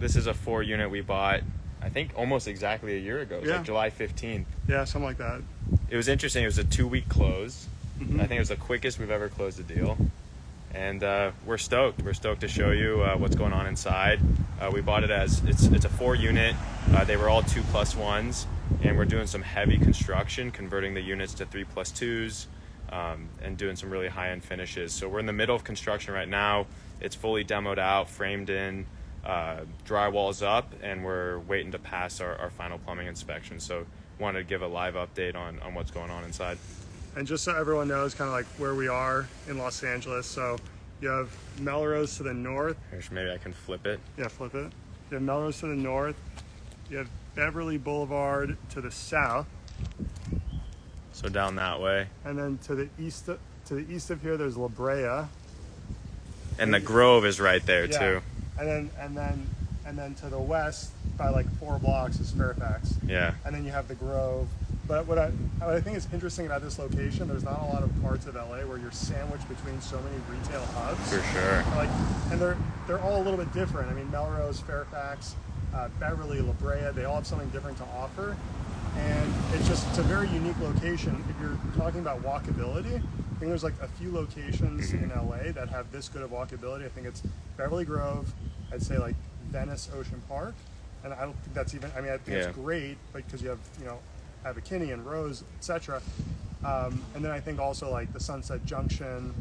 This is a 4-unit we bought, I think, almost exactly a year ago. It was like July 15th. Yeah, something like that. It was interesting. It was a 2-week close. I think it was the quickest we've ever closed a deal. And we're stoked. We're stoked to show you what's going on inside. We bought it as, it's a 4-unit. They were all 2+1s. And we're doing some heavy construction, converting the units to 3+2s, and doing some really high-end finishes. So we're in the middle of construction right now. It's fully demoed out, framed in, drywall's up, and we're waiting to pass our final plumbing inspection. So wanted to give a live update on what's going on inside. And just so everyone knows kind of like where we are in Los Angeles. So you have Melrose to the north. Maybe I can flip it. Yeah, flip it. You have Melrose to the north. You have Beverly Boulevard to the south. So down that way. And then to the east of here, there's La Brea. And the Grove is right there too. And then to the west by like 4 blocks is Fairfax. Yeah. And then you have the Grove. But what I think is interesting about this location, there's not a lot of parts of LA where you're sandwiched between so many retail hubs. For sure. Like, and they're all a little bit different. I mean, Melrose, Fairfax, Beverly, La Brea, they all have something different to offer. And it's a very unique location. If you're talking about walkability, I think there's like a few locations in LA that have this good of walkability. I think it's Beverly Grove, I'd say like Venice Ocean Park. And I don't think that's even, I mean, I think it's great because you have, Abercrombie and Rose, etc. And then I think also like the Sunset Junction,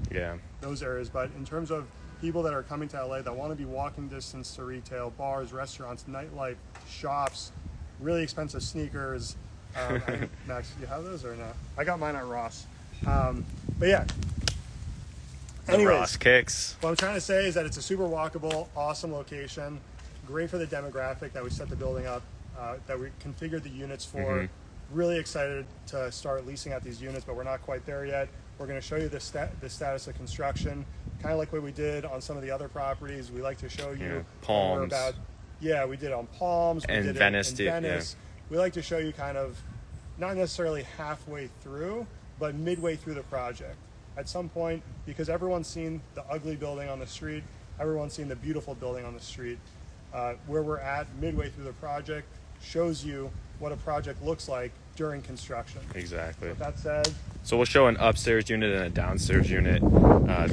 those areas. But in terms of people that are coming to LA that want to be walking distance to retail, bars, restaurants, nightlife, shops, really expensive sneakers. Max, do you have those or no? I got mine at Ross. But yeah. Anyways, Ross kicks. What I'm trying to say is that it's a super walkable, awesome location. Great for the demographic that we set the building up, that we configured the units for. Really excited to start leasing out these units, but we're not quite there yet. We're going to show you the status of construction, kind of like what we did on some of the other properties. We like to show you Palms. We did it on Palms. And we did Venice. It in Venice. We like to show you kind of not necessarily halfway through, but midway through the project. At some point, because everyone's seen the ugly building on the street, everyone's seen the beautiful building on the street. Where we're at midway through the project shows you what a project looks like during construction. Exactly. With that said, so we'll show an upstairs unit and a downstairs unit.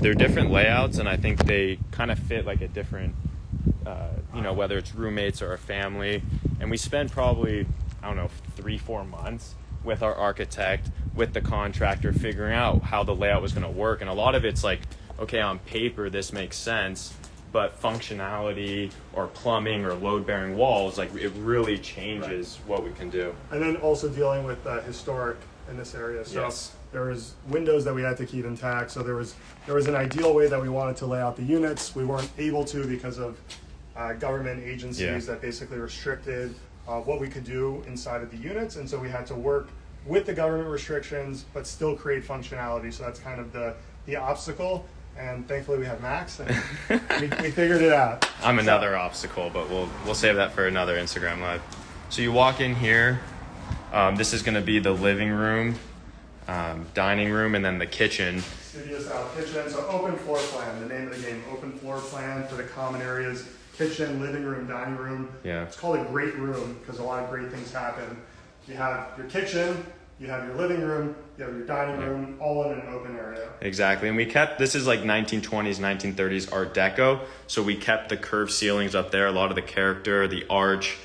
They're different layouts, and I think they kind of fit like a different, whether it's roommates or a family. And we spent probably, 3-4 months with our architect, with the contractor, figuring out how the layout was going to work. And a lot of it's like, okay, on paper, this makes sense, but functionality or plumbing or load-bearing walls, like it really changes what we can do. And then also dealing with historic in this area. So there was windows that we had to keep intact. So there was an ideal way that we wanted to lay out the units. We weren't able to because of government agencies that basically restricted what we could do inside of the units. And so we had to work with the government restrictions, but still create functionality. So that's kind of the obstacle. And thankfully we have Maxx, and we figured it out. I'm another obstacle, but we'll save that for another Instagram Live. So you walk in here. This is going to be the living room, dining room, and then the kitchen. Studio-style kitchen. So open floor plan, the name of the game. Open floor plan for the common areas. Kitchen, living room, dining room. Yeah. It's called a great room because a lot of great things happen. You have your kitchen, you have your living room, you have your dining room, all in an open area. Exactly. And we kept, this is like 1920s, 1930s Art Deco. So we kept the curved ceilings up there, a lot of the character, the arch.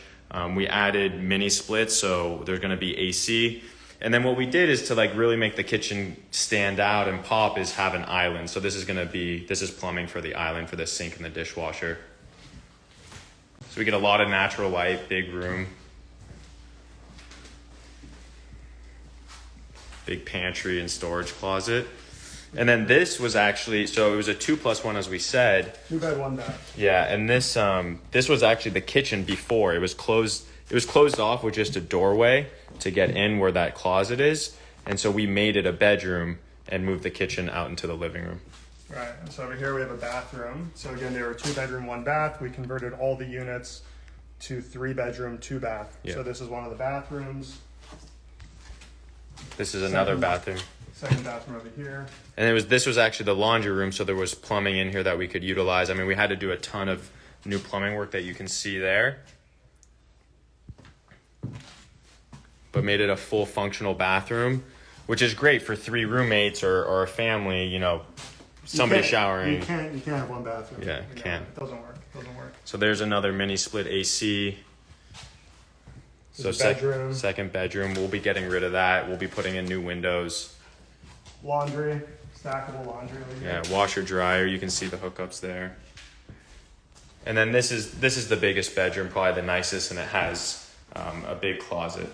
We added mini splits, so there's going to be AC. And then what we did is to like really make the kitchen stand out and pop is have an island. So this is plumbing for the island for the sink and the dishwasher. So we get a lot of natural light, big room. Big pantry and storage closet. And then this was actually, so it was a 2+1 as we said. 2 bed, 1 bath. Yeah, and this was actually the kitchen before. It was closed off with just a doorway to get in where that closet is. And so we made it a bedroom and moved the kitchen out into the living room. Right, and so over here we have a bathroom. So again, they were 2 bedroom, 1 bath. We converted all the units to 3 bedroom, 2 bath. Yeah. So this is one of the bathrooms. This is another bathroom. Second bathroom over here. And this was actually the laundry room, so there was plumbing in here that we could utilize. I mean, we had to do a ton of new plumbing work that you can see there. But made it a full functional bathroom, which is great for 3 roommates or a family, you know, somebody showering. You can't have one bathroom. Yeah, can't. It doesn't work. So there's another mini split AC. So bedroom. Second bedroom. We'll be getting rid of that. We'll be putting in new windows. Laundry, stackable laundry. Yeah, washer dryer. You can see the hookups there. And then this is the biggest bedroom, probably the nicest, and it has a big closet.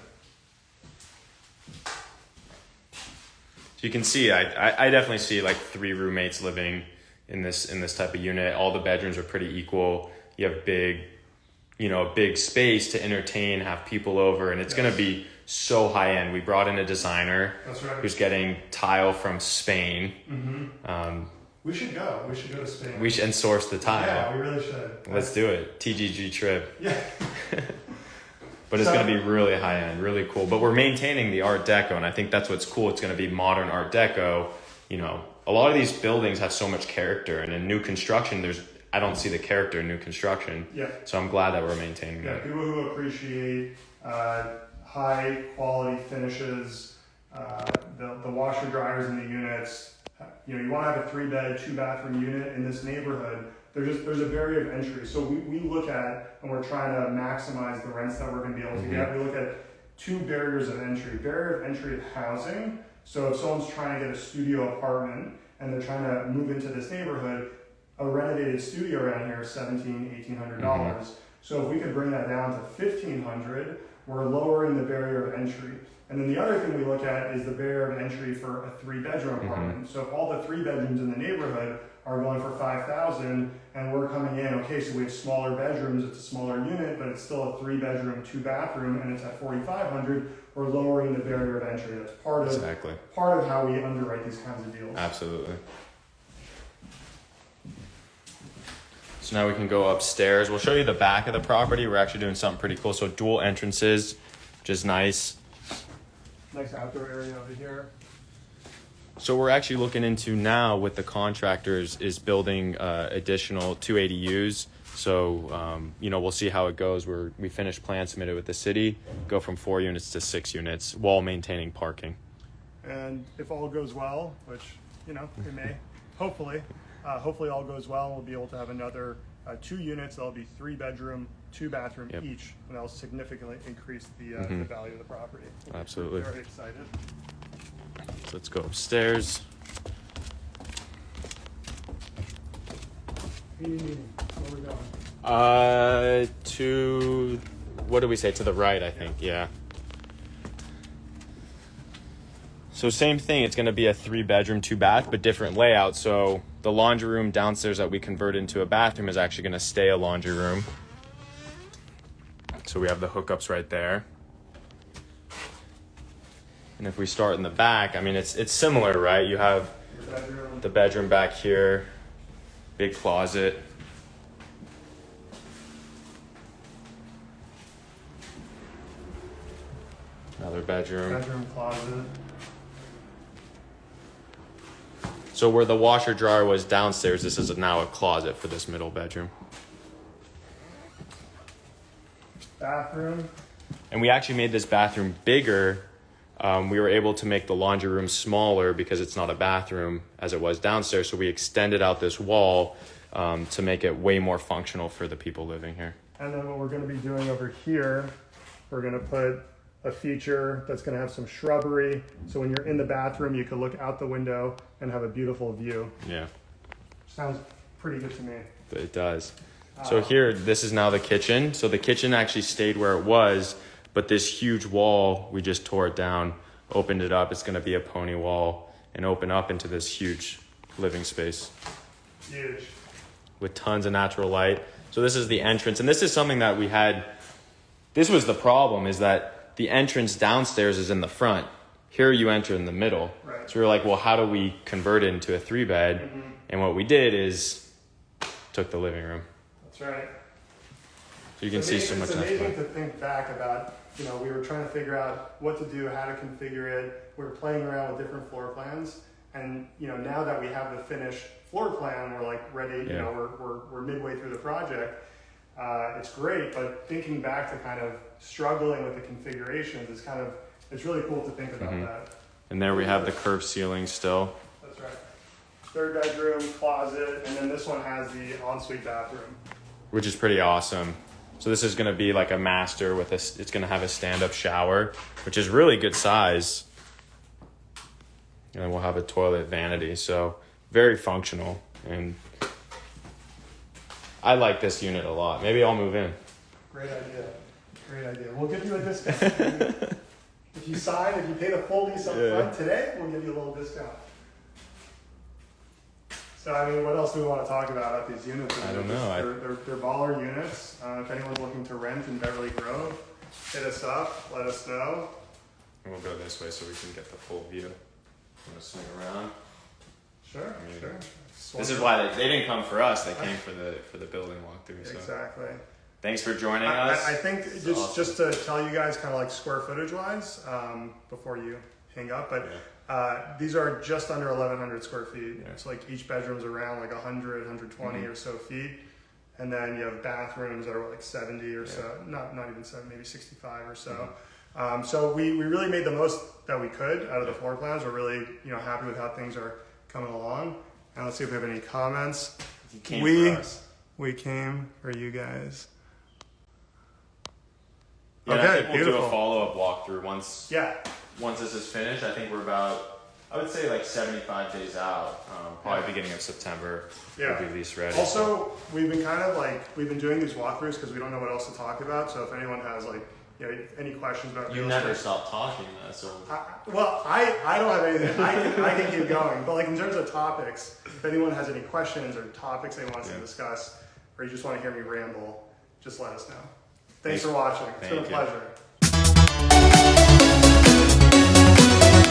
So you can see, I definitely see like 3 roommates living in this type of unit. All the bedrooms are pretty equal. You have big space to entertain, have people over, and it's going to be so high end. We brought in a designer. That's right. Who's getting tile from Spain. Mm-hmm. We should go to Spain. And source the tile. Yeah, we really should. Let's do it. TGG trip. Yeah. But it's going to be really high end, really cool. But we're maintaining the Art Deco, and I think that's what's cool. It's going to be modern Art Deco. You know, a lot of these buildings have so much character, and in new construction, I don't see the character in new construction. Yeah. So I'm glad that we're maintaining that. People who appreciate high quality finishes, the washer dryers in the units. You know, you want to have a 3-bed, 2-bathroom unit in this neighborhood. There's a barrier of entry. So we look at, and we're trying to maximize the rents that we're going to be able to get. We look at 2 barriers of entry. Barrier of entry of housing. So if someone's trying to get a studio apartment and they're trying to move into this neighborhood, a renovated studio around here is $1,700-$1,800. So if we could bring that down to $1,500, we're lowering the barrier of entry. And then the other thing we look at is the barrier of entry for a 3-bedroom apartment. So if all the 3 bedrooms in the neighborhood are going for $5,000 and we're coming in, okay, so we have smaller bedrooms, it's a smaller unit, but it's still a 3-bedroom, 2-bathroom, and it's at $4,500, we're lowering the barrier of entry. That's part of how we underwrite these kinds of deals. Absolutely. So now we can go upstairs. We'll show you the back of the property. We're actually doing something pretty cool. So dual entrances, which is nice. Nice outdoor area over here. So we're actually looking into now with the contractors is building additional 2 ADUs. So, we'll see how it goes. We finished plan submitted with the city, go from 4 units to 6 units while maintaining parking. And if all goes well, which, it may, hopefully all goes well, and we'll be able to have another 2 units. That'll be 3-bedroom, 2-bathroom each, and that'll significantly increase the value of the property. Absolutely. We're very excited. So let's go upstairs. Where are we going? To, what do we say? To the right, I think, yeah. So same thing, it's gonna be a 3-bedroom, 2-bath, but different layout. So the laundry room downstairs that we convert into a bathroom is actually gonna stay a laundry room. So we have the hookups right there. And if we start in the back, I mean, it's similar, right? You have the bedroom back here, big closet. Another bedroom. Bedroom, closet. So where the washer dryer was downstairs, this is now a closet for this middle bedroom. Bathroom. And we actually made this bathroom bigger. We were able to make the laundry room smaller because it's not a bathroom as it was downstairs. So we extended out this wall to make it way more functional for the people living here. And then what we're going to be doing over here, we're going to put a feature that's going to have some shrubbery. So when you're in the bathroom, you can look out the window and have a beautiful view. Yeah. Sounds pretty good to me. It does. So here, this is now the kitchen. So the kitchen actually stayed where it was, but this huge wall, we just tore it down, opened it up. It's going to be a pony wall and open up into this huge living space. Huge. With tons of natural light. So this is the entrance. And this is something that we had, this was the problem, is that the entrance downstairs is in the front. Here you enter in the middle. Right. So we were like, well, how do we convert it into a 3-bed? Mm-hmm. And what we did is took the living room. That's right. So you can see so much. It's amazing to think back about, we were trying to figure out what to do, how to configure it. We were playing around with different floor plans. And, now that we have the finished floor plan, we're like ready, we're midway through the project. it's great, but thinking back to kind of struggling with the configurations is kind of, it's really cool to think about that. And there we have the curved ceiling still. That's right. Third bedroom, closet, and then this one has the ensuite bathroom. Which is pretty awesome. So this is gonna be like a master with it's gonna have a stand-up shower, which is really good size. And we'll have a toilet vanity, so very functional. And I like this unit a lot. Maybe I'll move in. Great idea. Great idea. We'll give you a discount. If you sign, if you pay the full lease up front today, we'll give you a little discount. So, I mean, what else do we want to talk about these units? I don't know. They're baller units. If anyone's looking to rent in Beverly Grove, hit us up, let us know. And we'll go this way so we can get the full view. I'm gonna swing around. Sure, sure. This is why they didn't come for us. They came for the building walkthrough. So. Exactly. Thanks for joining us. I think just to tell you guys kind of like square footage wise, before you hang up, but these are just under 1,100 square feet. Yeah. So like each bedroom's around like 100, 120 or so feet. And then you have bathrooms that are like 70 or so, not even 70, maybe 65 or so. So we really made the most that we could out of the floor plans. We're really happy with how things are coming along. And let's see if we have any comments. You came for us. We came for you guys. Yeah, okay, I think we'll beautiful. do a follow-up walkthrough once. Yeah. Once this is finished, I think we're about, I would say like 75 days out. Probably beginning of September. Yeah. We'll be lease ready. Also, we've been doing these walkthroughs because we don't know what else to talk about. So if anyone has any questions about you never stop talking, so. I don't have anything. I can keep going. But like in terms of topics, if anyone has any questions or topics they want us to discuss, or you just want to hear me ramble, just let us know. Thanks for watching. It's been a pleasure.